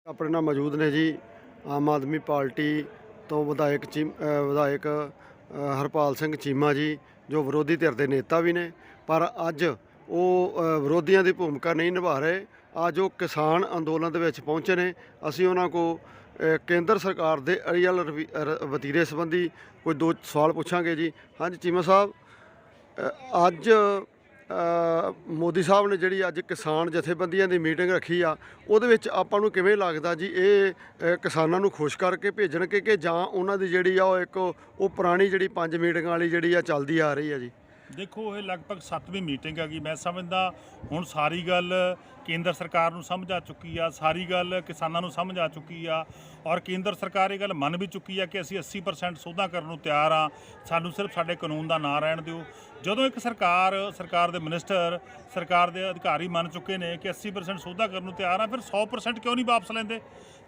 ਆਪਣੇ ਨਾਲ ਮੌਜੂਦ ਨੇ ਜੀ ਆਮ ਆਦਮੀ ਪਾਰਟੀ ਤੋਂ ਵਿਧਾਇਕ ਹਰਪਾਲ ਸਿੰਘ ਚੀਮਾ ਜੀ, ਜੋ ਵਿਰੋਧੀ ਧਿਰ ਦੇ ਨੇਤਾ ਵੀ ਨੇ, ਪਰ ਅੱਜ ਉਹ ਵਿਰੋਧੀਆਂ ਦੀ ਭੂਮਿਕਾ ਨਹੀਂ ਨਿਭਾ ਰਹੇ। ਅੱਜ ਉਹ ਕਿਸਾਨ ਅੰਦੋਲਨ ਦੇ ਵਿੱਚ ਪਹੁੰਚੇ ਨੇ। ਅਸੀਂ ਉਹਨਾਂ ਕੋਲ ਕੇਂਦਰ ਸਰਕਾਰ ਦੇ ਅੜੀਅਲ ਵਤੀਰੇ ਸੰਬੰਧੀ ਕੋਈ ਦੋ ਸਵਾਲ ਪੁੱਛਾਂਗੇ ਜੀ। ਹਾਂਜੀ ਚੀਮਾ ਸਾਹਿਬ, ਅੱਜ ਮੋਦੀ ਸਾਹਿਬ ਨੇ ਜਿਹੜੀ ਅੱਜ ਕਿਸਾਨ ਜਥੇਬੰਦੀਆਂ ਦੀ ਮੀਟਿੰਗ ਰੱਖੀ ਆ, ਉਹਦੇ ਵਿੱਚ ਆਪਾਂ ਨੂੰ ਕਿਵੇਂ ਲੱਗਦਾ ਜੀ ਇਹ ਕਿਸਾਨਾਂ ਨੂੰ ਖੁਸ਼ ਕਰਕੇ ਭੇਜਣਗੇ ਕਿ ਜਾਂ ਉਹਨਾਂ ਦੀ ਜਿਹੜੀ ਆ ਉਹ ਪੁਰਾਣੀ ਜਿਹੜੀ 5 ਮੀਟਿੰਗਾਂ ਵਾਲੀ ਜਿਹੜੀ ਆ ਚੱਲਦੀ ਆ ਰਹੀ ਆ ਜੀ? ਦੇਖੋ, ਇਹ ਲਗਭਗ 7ਵੀਂ ਮੀਟਿੰਗ ਹੈਗੀ। ਮੈਂ ਸਮਝਦਾ ਹੁਣ ਸਾਰੀ ਗੱਲ ਕੇਂਦਰ ਸਰਕਾਰ ਨੂੰ ਸਮਝ ਆ ਚੁੱਕੀ ਆ, ਸਾਰੀ ਗੱਲ ਕਿਸਾਨਾਂ ਨੂੰ ਸਮਝ ਆ ਚੁੱਕੀ ਆ, ਔਰ ਕੇਂਦਰ ਸਰਕਾਰ ਇਹ ਗੱਲ ਮੰਨ ਵੀ ਚੁੱਕੀ ਆ ਕਿ ਅਸੀਂ 80% ਸੋਧਾਂ ਕਰਨ ਨੂੰ ਤਿਆਰ ਆ, ਸਾਨੂੰ ਸਿਰਫ ਸਾਡੇ ਕਾਨੂੰਨ ਦਾ ਨਾਂ ਰਹਿਣ ਦਿਓ। ਜਦੋਂ ਇੱਕ ਸਰਕਾਰ ਦੇ ਮਿਨਿਸਟਰ, ਸਰਕਾਰ ਦੇ ਅਧਿਕਾਰੀ ਮੰਨ ਚੁੱਕੇ ਨੇ ਕਿ 80% ਸੋਧਾਂ ਕਰਨ ਨੂੰ ਤਿਆਰ ਆ, ਫਿਰ 100% ਕਿਉਂ ਨਹੀਂ ਵਾਪਸ ਲੈਂਦੇ?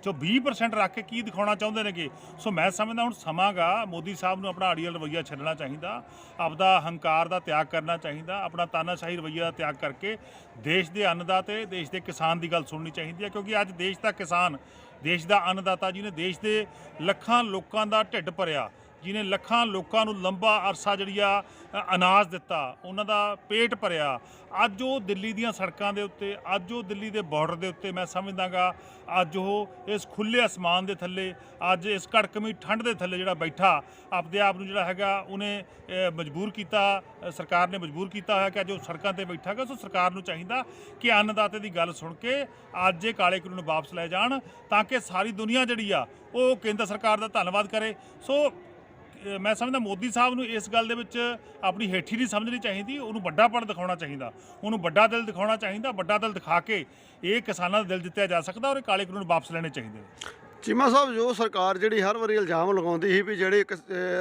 ਜੋ 20% ਰੱਖ ਕੇ ਕੀ ਦਿਖਾਉਣਾ ਚਾਹੁੰਦੇ ਨੇਗੇ? ਸੋ ਮੈਂ ਸਮਝਦਾ ਹੁਣ ਸਮਾਂ ਗਾ ਮੋਦੀ ਸਾਹਿਬ ਨੂੰ ਆਪਣਾ ਅੜੀਅਲ ਰਵੱਈਆ ਛੱਡਣਾ ਚਾਹੀਦਾ, ਆਪਦਾ ਹੰਕਾਰ ਦਾ ਤਿਆਗ ਕਰਨਾ ਚਾਹੀਦਾ, ਆਪਣਾ ਤਾਨਾਸ਼ਾਹੀ ਰਵੱਈਆ ਦਾ ਤਿਆਗ ਕਰਕੇ ਦੇਸ਼ ਦੇ ਅੰਨਦਾਤੇ, ਦੇਸ਼ ਦੇ ਕਿਸਾਨ ਦੀ ਗੱਲ ਸੁਣਨੀ ਚਾਹੀਦੀ ਹੈ। ਕਿਉਂਕਿ ਅੱਜ ਦੇਸ਼ ਦਾ ਕਿਸਾਨ, ਦੇਸ਼ ਦਾ ਅੰਨਦਾਤਾ, ਜਿਹਨੇ ਦੇਸ਼ ਦੇ ਲੱਖਾਂ ਲੋਕਾਂ ਦਾ ਢਿੱਡ ਭਰਿਆ, ਜਿਹਨੇ ਲੱਖਾਂ ਲੋਕਾਂ ਨੂੰ ਲੰਬਾ ਅਰਸਾ ਜਿਹੜੀ ਆ ਅਨਾਜ ਦਿੱਤਾ, ਉਹਨਾਂ ਦਾ ਪੇਟ ਭਰਿਆ, ਅੱਜ ਉਹ ਦਿੱਲੀ ਦੀਆਂ ਸੜਕਾਂ ਦੇ ਉੱਤੇ, ਅੱਜ ਉਹ ਦਿੱਲੀ ਦੇ ਬਾਰਡਰ ਦੇ ਉੱਤੇ, ਮੈਂ ਸਮਝਦਾ ਗਾ ਅੱਜ ਉਹ ਇਸ ਖੁੱਲ੍ਹੇ ਅਸਮਾਨ ਦੇ ਥੱਲੇ, ਅੱਜ ਇਸ ਕੜਕਵੀਂ ਠੰਡ ਦੇ ਥੱਲੇ ਜਿਹੜਾ ਬੈਠਾ, ਆਪਦੇ ਆਪ ਨੂੰ ਜਿਹੜਾ ਹੈਗਾ ਉਹਨੇ ਮਜਬੂਰ ਕੀਤਾ, ਸਰਕਾਰ ਨੇ ਮਜਬੂਰ ਕੀਤਾ ਹੋਇਆ ਕਿ ਅੱਜ ਉਹ ਸੜਕਾਂ 'ਤੇ ਬੈਠਾ ਗਾ। ਸੋ ਸਰਕਾਰ ਨੂੰ ਚਾਹੀਦਾ ਕਿ ਅੰਨਦਾਤੇ ਦੀ ਗੱਲ ਸੁਣ ਕੇ ਅੱਜ ਇਹ ਕਾਲੇ ਕਾਨੂੰਨ ਵਾਪਸ ਲੈ ਜਾਣ, ਤਾਂ ਕਿ ਸਾਰੀ ਦੁਨੀਆ ਜਿਹੜੀ ਆ ਉਹ ਕੇਂਦਰ ਸਰਕਾਰ ਦਾ ਧੰਨਵਾਦ ਕਰੇ। ਸੋ ਮੈਂ ਸਮਝਦਾ ਮੋਦੀ ਸਾਹਿਬ ਨੂੰ ਇਸ ਗੱਲ ਦੇ ਵਿੱਚ ਆਪਣੀ ਹੇਠੀ ਨਹੀਂ ਸਮਝਣੀ ਚਾਹੀਦੀ, ਉਹਨੂੰ ਵੱਡਾਪਣ ਦਿਖਾਉਣਾ ਚਾਹੀਦਾ, ਉਹਨੂੰ ਵੱਡਾ ਦਿਲ ਦਿਖਾਉਣਾ ਚਾਹੀਦਾ। ਵੱਡਾ ਦਿਲ ਦਿਖਾ ਕੇ ਇਹ ਕਿਸਾਨਾਂ ਦਾ ਦਿਲ ਜਿੱਤਿਆ ਜਾ ਸਕਦਾ, ਔਰ ਇਹ ਕਾਲੇ ਕਾਨੂੰਨ ਵਾਪਸ ਲੈਣੇ ਚਾਹੀਦੇ ਨੇ। ਚੀਮਾ ਸਾਹਿਬ, ਜੋ ਸਰਕਾਰ ਜਿਹੜੀ ਹਰ ਵਾਰੀ ਇਲਜ਼ਾਮ ਲਗਾਉਂਦੀ ਸੀ ਵੀ ਜਿਹੜੇ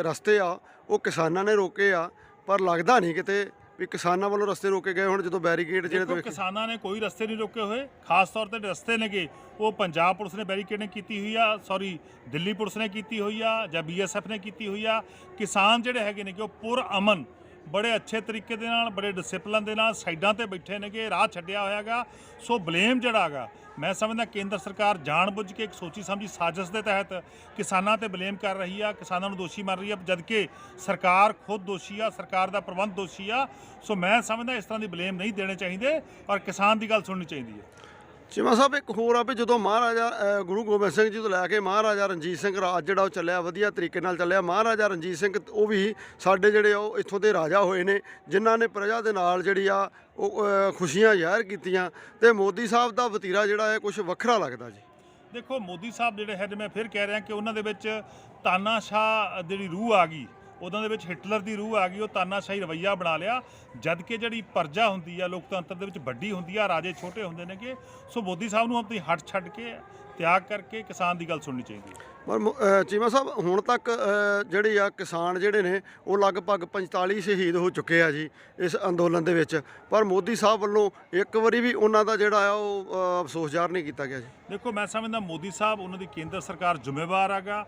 ਰਸਤੇ ਆ ਉਹ ਕਿਸਾਨਾਂ ਨੇ ਰੋਕੇ ਆ, ਪਰ ਲੱਗਦਾ ਨਹੀਂ ਕਿਤੇ ਵੀ ਕਿਸਾਨਾਂ ਵੱਲੋਂ ਰਸਤੇ ਰੋਕੇ ਗਏ। ਹੁਣ ਜਦੋਂ ਬੈਰੀਕੇਡ ਜਿਹੜੇ ਕਿਸਾਨਾਂ ਨੇ ਕੋਈ ਰਸਤੇ ਨਹੀਂ ਰੋਕੇ ਹੋਏ, ਖਾਸ ਤੌਰ ਤੇ ਰਸਤੇ ਨੇਗੇ ਉਹ ਪੰਜਾਬ ਪੁਲਿਸ ਨੇ ਬੈਰੀਕੇਡਿੰਗ ਕੀਤੀ ਹੋਈ ਆ, ਦਿੱਲੀ ਪੁਲਿਸ ਨੇ ਕੀਤੀ ਹੋਈ ਆ ਜਾਂ BSF ਨੇ ਕੀਤੀ ਹੋਈ ਆ। ਕਿਸਾਨ ਜਿਹੜੇ ਹੈਗੇ ਨੇ ਕਿ ਉਹ ਪੁਰ ਅਮਨ ਬੜੇ ਅੱਛੇ ਤਰੀਕੇ ਦੇ ਨਾਲ, ਬੜੇ ਡਿਸਿਪਲਨ ਦੇ ਨਾਲ ਸਾਈਡਾਂ ਤੇ ਬੈਠੇ ਨੇਗੇ, ਰਾਹ ਛੱਡਿਆ ਹੋਇਆ ਗਾ। ਸੋ ਬਲੇਮ ਜਿਹੜਾ ਗਾ, ਮੈਂ ਸਮਝਦਾ ਕੇਂਦਰ ਸਰਕਾਰ ਜਾਣਬੁੱਝ ਕੇ ਇੱਕ ਸੋਚੀ ਸਮਝੀ ਸਾਜ਼ਿਸ਼ ਦੇ ਤਹਿਤ ਕਿਸਾਨਾਂ ਤੇ ਬਲੇਮ ਕਰ ਰਹੀ ਆ, ਕਿਸਾਨਾਂ ਨੂੰ ਦੋਸ਼ੀ ਮੰਨ ਰਹੀ ਆ, ਜਦਕਿ ਸਰਕਾਰ ਖੁਦ ਦੋਸ਼ੀ ਆ, ਸਰਕਾਰ ਦਾ ਪ੍ਰਬੰਧ ਦੋਸ਼ੀ ਆ। ਸੋ ਮੈਂ ਸਮਝਦਾ ਇਸ ਤਰ੍ਹਾਂ ਦੀ ਬਲੇਮ ਨਹੀਂ ਦੇਣੇ ਚਾਹੀਦੇ, ਔਰ ਕਿਸਾਨ ਦੀ ਗੱਲ ਸੁਣਨੀ ਚਾਹੀਦੀ ਹੈ। ਚੀਮਾ ਸਾਹਿਬ, ਇੱਕ ਹੋਰ ਆ ਵੀ ਜਦੋਂ ਮਹਾਰਾਜਾ ਗੁਰੂ ਗੋਬਿੰਦ ਸਿੰਘ ਜੀ ਤੋਂ ਲੈ ਕੇ ਮਹਾਰਾਜਾ ਰਣਜੀਤ ਸਿੰਘ ਰਾਜ ਜਿਹੜਾ ਉਹ ਚੱਲਿਆ, ਵਧੀਆ ਤਰੀਕੇ ਨਾਲ ਚੱਲਿਆ। ਮਹਾਰਾਜਾ ਰਣਜੀਤ ਸਿੰਘ ਉਹ ਵੀ ਸਾਡੇ ਜਿਹੜੇ ਉਹ ਇੱਥੋਂ ਦੇ ਰਾਜਾ ਹੋਏ ਨੇ, ਜਿਨ੍ਹਾਂ ਨੇ ਪ੍ਰਜਾ ਦੇ ਨਾਲ ਜਿਹੜੀ ਆ ਉਹ ਖੁਸ਼ੀਆਂ ਜ਼ਾਹਿਰ ਕੀਤੀਆਂ, ਅਤੇ ਮੋਦੀ ਸਾਹਿਬ ਦਾ ਵਤੀਰਾ ਜਿਹੜਾ ਹੈ ਕੁਛ ਵੱਖਰਾ ਲੱਗਦਾ ਜੀ। ਦੇਖੋ, ਮੋਦੀ ਸਾਹਿਬ ਜਿਹੜੇ ਹੈ, ਮੈਂ ਫਿਰ ਕਹਿ ਰਿਹਾ ਕਿ ਉਹਨਾਂ ਦੇ ਵਿੱਚ ਤਾਨਾਸ਼ਾਹ ਜਿਹੜੀ ਰੂਹ ਆ ਗਈ, ਉਹਨਾਂ ਦੇ ਵਿੱਚ ਹਿਟਲਰ ਦੀ ਰੂਹ ਆ ਗਈ, ਉਹ ਤਾਨਾਸ਼ਾਹੀ ਰਵੱਈਆ ਬਣਾ ਲਿਆ। ਜਦ ਕਿ ਜਿਹੜੀ ਪ੍ਰਜਾ ਹੁੰਦੀ ਆ ਲੋਕਤੰਤਰ ਦੇ ਵਿੱਚ ਵੱਡੀ ਹੁੰਦੀ ਆ, ਰਾਜੇ ਛੋਟੇ ਹੁੰਦੇ ਨੇਗੇ। ਸੋ ਮੋਦੀ ਸਾਹਿਬ ਨੂੰ ਆਪਣੀ ਹੱਟ ਛੱਡ ਕੇ, ਤਿਆਗ ਕਰਕੇ ਕਿਸਾਨ ਦੀ ਗੱਲ ਸੁਣਨੀ ਚਾਹੀਦੀ ਹੈ। ਪਰ ਚੀਮਾ ਸਾਹਿਬ, ਹੁਣ ਤੱਕ ਜਿਹੜੀ ਆ ਕਿਸਾਨ ਜਿਹੜੇ ਨੇ ਉਹ ਲਗਭਗ 45 ਸ਼ਹੀਦ ਹੋ ਚੁੱਕੇ ਆ ਜੀ ਇਸ ਅੰਦੋਲਨ ਦੇ ਵਿੱਚ, ਪਰ ਮੋਦੀ ਸਾਹਿਬ ਵੱਲੋਂ ਇੱਕ ਵਾਰੀ ਵੀ ਉਹਨਾਂ ਦਾ ਜਿਹੜਾ ਆ ਉਹ ਅਫਸੋਸ ਜ਼ਾਹਰ ਨਹੀਂ ਕੀਤਾ ਗਿਆ ਜੀ। ਦੇਖੋ, ਮੈਂ ਸਮਝਦਾ ਮੋਦੀ ਸਾਹਿਬ, ਉਹਨਾਂ ਦੀ ਕੇਂਦਰ ਸਰਕਾਰ ਜ਼ਿੰਮੇਵਾਰ ਹੈਗਾ।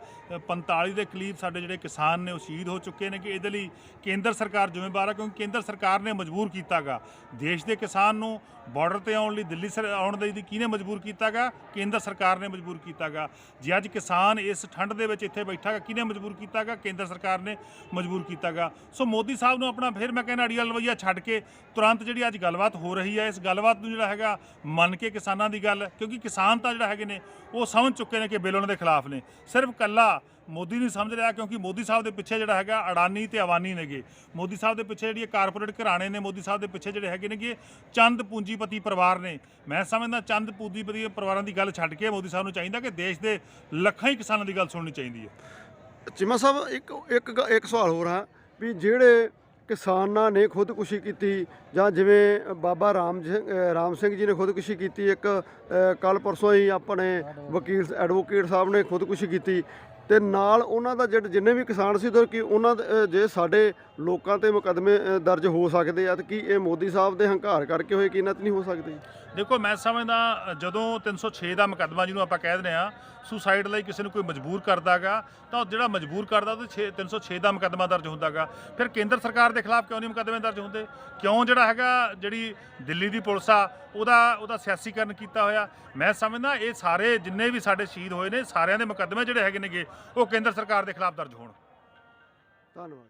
45 ਦੇ ਕਰੀਬ ਸਾਡੇ ਜਿਹੜੇ ਕਿਸਾਨ ਨੇ ਉਹ ਸ਼ਹੀਦ ਹੋ ਚੁੱਕੇ ਨੇ, ਕਿ ਇਹਦੇ ਲਈ ਕੇਂਦਰ ਸਰਕਾਰ ਜ਼ਿੰਮੇਵਾਰ ਹੈ, ਕਿਉਂਕਿ ਕੇਂਦਰ ਸਰਕਾਰ ਨੇ ਮਜਬੂਰ ਕੀਤਾ ਗਾ ਦੇਸ਼ ਦੇ ਕਿਸਾਨ ਨੂੰ ਬਾਰਡਰ 'ਤੇ ਆਉਣ ਲਈ, ਦਿੱਲੀ ਆਉਣ ਲਈ ਕਿਹਨੇ ਮਜਬੂਰ ਕੀਤਾ ਗਾ? ਕੇਂਦਰ ਸਰਕਾਰ ਨੇ ਮਜਬੂਰ ਕੀਤਾ ਗਾ। ਜੇ ਅੱਜ ਕਿਸਾਨ ਇਸ ਠੰਡ ਦੇ ਵਿੱਚ ਇੱਥੇ ਬੈਠਾ ਗਾ, ਕਿਹਨੇ ਮਜਬੂਰ ਕੀਤਾ ਗਾ? ਕੇਂਦਰ ਸਰਕਾਰ ਨੇ ਮਜਬੂਰ ਕੀਤਾ ਗਾ। ਸੋ ਮੋਦੀ ਸਾਹਿਬ ਨੂੰ ਆਪਣਾ, ਫਿਰ ਮੈਂ ਕਹਿੰਦਾ, ਅੜੀਅਲ ਰਵੱਈਆ ਛੱਡ ਕੇ ਤੁਰੰਤ ਜਿਹੜੀ ਅੱਜ ਗੱਲਬਾਤ ਹੋ ਰਹੀ ਹੈ, ਇਸ ਗੱਲਬਾਤ ਨੂੰ ਜਿਹੜਾ ਹੈਗਾ ਮੰਨ ਕੇ ਕਿਸਾਨਾਂ ਦੀ ਗੱਲ, ਕਿਉਂਕਿ ਕਿਸਾਨ ਤਾਂ ਜਿਹੜਾ ਹੈਗੇ ਨੇ ਉਹ ਸਮਝ ਚੁੱਕੇ ਨੇ ਕਿ ਬਿੱਲ ਉਹਨਾਂ ਦੇ ਖਿਲਾਫ ਨੇ। ਸਿਰਫ ਇਕੱਲਾ ਮੋਦੀ ਨਹੀਂ ਸਮਝ ਰਿਹਾ, ਕਿਉਂਕਿ ਮੋਦੀ ਸਾਹਿਬ ਦੇ ਪਿੱਛੇ ਜਿਹੜਾ ਹੈਗਾ ਅਡਾਨੀ ਤੇ ਅਵਾਨੀ ਨੇਗੇ। ਮੋਦੀ ਸਾਹਿਬ ਦੇ ਪਿੱਛੇ ਜਿਹੜੀ ਕਾਰਪੋਰੇਟ ਘਰਾਣੇ ਨੇ, ਮੋਦੀ ਸਾਹਿਬ ਦੇ ਪਿੱਛੇ ਜਿਹੜੇ ਹੈਗੇ ਨੇਗੇ ਚੰਦ ਪੂੰਜੀਪਤੀ ਪਰਿਵਾਰ ਨੇ। ਮੈਂ ਸਮਝਦਾ ਚੰਦ ਪੂੰਜੀਪਤੀ ਪਰਿਵਾਰਾਂ ਦੀ ਗੱਲ ਛੱਡ ਕੇ ਮੋਦੀ ਸਾਹਿਬ ਨੂੰ ਚਾਹੀਦਾ ਕਿ ਦੇਸ਼ ਦੇ ਲੱਖਾਂ ਹੀ ਕਿਸਾਨਾਂ ਦੀ ਗੱਲ ਸੁਣਨੀ ਚਾਹੀਦੀ ਹੈ। ਚੀਮਾ ਸਾਹਿਬ, ਇੱਕ ਸਵਾਲ ਹੋਰ ਆ ਵੀ ਜਿਹੜੇ ਕਿਸਾਨਾਂ ਨੇ ਖੁਦਕੁਸ਼ੀ ਕੀਤੀ, ਜਾਂ ਜਿਵੇਂ ਬਾਬਾ ਰਾਮ ਸਿੰਘ ਜੀ ਨੇ ਖੁਦਕੁਸ਼ੀ ਕੀਤੀ, ਇੱਕ ਕੱਲ੍ਹ ਪਰਸੋਂ ਹੀ ਆਪਣੇ ਐਡਵੋਕੇਟ ਸਾਹਿਬ ਨੇ ਖੁਦਕੁਸ਼ੀ ਕੀਤੀ, ਤੇ ਨਾਲ ਉਹਨਾਂ ਦਾ ਜਿੰਨੇ ਵੀ ਕਿਸਾਨ ਸੀ ਤੇ ਕਿ ਉਹਨਾਂ ਜੇ ਸਾਡੇ ਲੋਕਾਂ ਤੇ ਮੁਕੱਦਮੇ ਦਰਜ ਹੋ ਸਕਦੇ ਆ ਤੇ ਕੀ ਇਹ ਮੋਦੀ ਸਾਹਿਬ ਦੇ ਹੰਕਾਰ ਕਰਕੇ ਹੋਏ ਕਿ ਇਹਨਾਂ ਤੇ ਨਹੀਂ ਹੋ ਸਕਦੇ? ਦੇਖੋ ਮੈਂ ਸਮਝਦਾ ਜਦੋਂ 306 ਦਾ ਮੁਕੱਦਮਾ ਜਿਹਨੂੰ ਆਪਾਂ ਕਹਿ ਦਿੰਦੇ ਆ ਸੁਸਾਈਡ ਲਈ ਕਿਸੇ ਨੂੰ ਕੋਈ ਮਜਬੂਰ ਕਰਦਾਗਾ ਤਾਂ ਉਹ ਜਿਹੜਾ ਮਜਬੂਰ ਕਰਦਾ ਉਹ 306 ਦਾ ਮੁਕੱਦਮਾ ਦਰਜ ਹੁੰਦਾਗਾ। ਫਿਰ ਕੇਂਦਰ ਸਰਕਾਰ ਦੇ ਖਿਲਾਫ ਕਿਉਂ ਨਹੀਂ ਮੁਕੱਦਮੇ ਦਰਜ ਹੁੰਦੇ? ਕਿਉਂ ਜਿਹੜਾ ਹੈਗਾ ਜਿਹੜੀ ਦਿੱਲੀ ਦੀ ਪੁਲਿਸ ਆ ਉਹਦਾ ਸਿਆਸੀਕਰਨ ਕੀਤਾ ਹੋਇਆ? ਮੈਂ ਸਮਝਦਾ ਇਹ ਸਾਰੇ ਜਿੰਨੇ ਵੀ ਸਾਡੇ ਸ਼ਹੀਦ ਹੋਏ ਨੇ ਸਾਰਿਆਂ ਦੇ ਮੁਕੱਦਮੇ ਜਿਹੜੇ ਹੈਗੇ ਨੇਗੇ ਉਹ ਕੇਂਦਰ ਸਰਕਾਰ ਦੇ ਖਿਲਾਫ ਦਰਜ ਹੋਣ। ਧੰਨਵਾਦ।